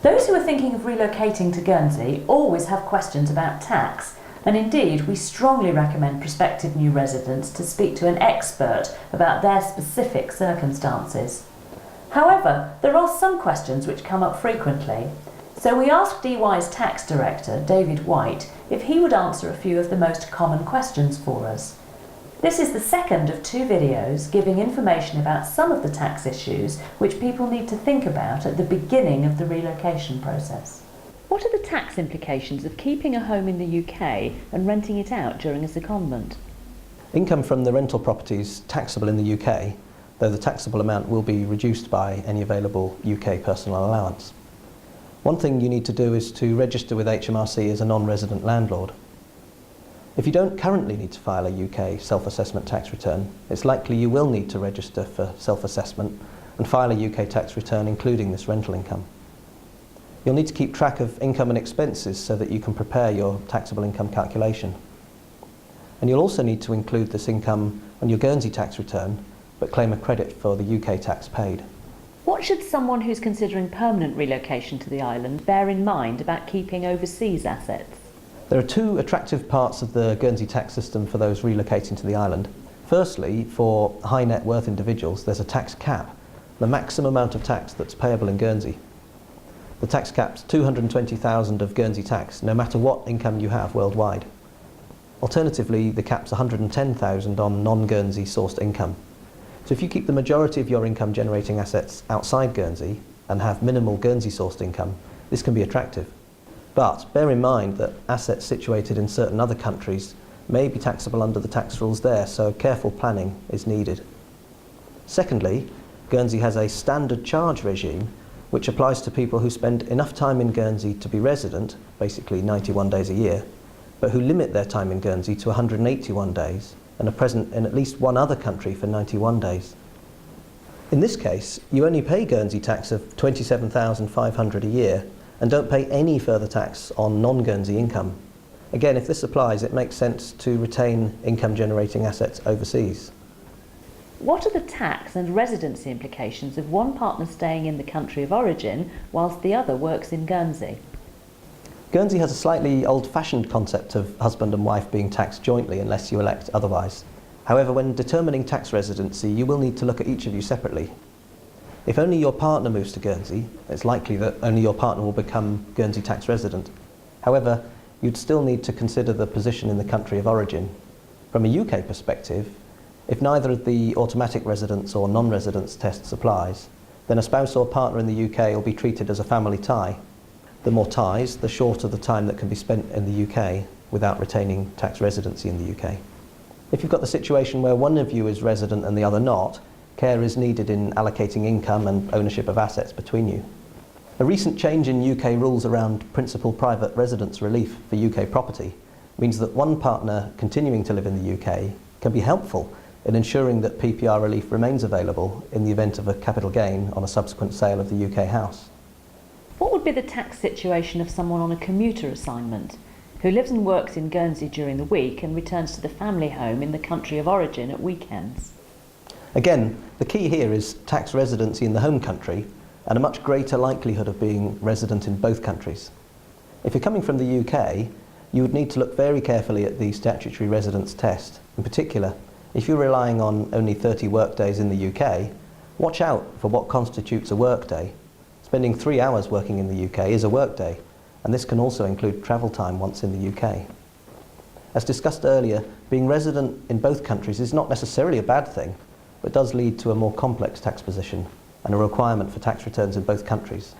Those who are thinking of relocating to Guernsey always have questions about tax, and indeed we strongly recommend prospective new residents to speak to an expert about their specific circumstances. However, there are some questions which come up frequently, so we asked EY's tax director, David White, if he would answer a few of the most common questions for us. This is the second of two videos giving information about some of the tax issues which people need to think about at the beginning of the relocation process. What are the tax implications of keeping a home in the UK and renting it out during a secondment? Income from the rental property is taxable in the UK, though the taxable amount will be reduced by any available UK personal allowance. One thing you need to do is to register with HMRC as a non-resident landlord. If you don't currently need to file a UK self-assessment tax return, it's likely you will need to register for self-assessment and file a UK tax return including this rental income. You'll need to keep track of income and expenses so that you can prepare your taxable income calculation. And you'll also need to include this income on your Guernsey tax return, but claim a credit for the UK tax paid. What should someone who's considering permanent relocation to the island bear in mind about keeping overseas assets? There are two attractive parts of the Guernsey tax system for those relocating to the island. Firstly, for high net worth individuals, there's a tax cap, the maximum amount of tax that's payable in Guernsey. The tax cap's $220,000 of Guernsey tax, no matter what income you have worldwide. Alternatively, the cap's $110,000 on non-Guernsey sourced income. So if you keep the majority of your income generating assets outside Guernsey and have minimal Guernsey sourced income, this can be attractive. But bear in mind that assets situated in certain other countries may be taxable under the tax rules there, so careful planning is needed. Secondly, Guernsey has a standard charge regime which applies to people who spend enough time in Guernsey to be resident, basically 91 days a year, but who limit their time in Guernsey to 181 days and are present in at least one other country for 91 days. In this case, you only pay Guernsey tax of $27,500 a year and don't pay any further tax on non-Guernsey income. Again, if this applies, it makes sense to retain income-generating assets overseas. What are the tax and residency implications of one partner staying in the country of origin whilst the other works in Guernsey? Guernsey has a slightly old-fashioned concept of husband and wife being taxed jointly unless you elect otherwise. However, when determining tax residency, you will need to look at each of you separately. If only your partner moves to Guernsey, it's likely that only your partner will become Guernsey tax resident. However, you'd still need to consider the position in the country of origin. From a UK perspective, if neither of the automatic residence or non-residence tests applies, then a spouse or partner in the UK will be treated as a family tie. The more ties, the shorter the time that can be spent in the UK without retaining tax residency in the UK. If you've got the situation where one of you is resident and the other not, care is needed in allocating income and ownership of assets between you. A recent change in UK rules around principal private residence relief for UK property means that one partner continuing to live in the UK can be helpful in ensuring that PPR relief remains available in the event of a capital gain on a subsequent sale of the UK house. What would be the tax situation of someone on a commuter assignment who lives and works in Guernsey during the week and returns to the family home in the country of origin at weekends? Again, the key here is tax residency in the home country and a much greater likelihood of being resident in both countries. If you're coming from the UK, you would need to look very carefully at the statutory residence test. In particular, if you're relying on only 30 work days in the UK, watch out for what constitutes a work day. Spending 3 hours working in the UK is a work day, and this can also include travel time once in the UK. As discussed earlier, being resident in both countries is not necessarily a bad thing, but does lead to a more complex tax position and a requirement for tax returns in both countries.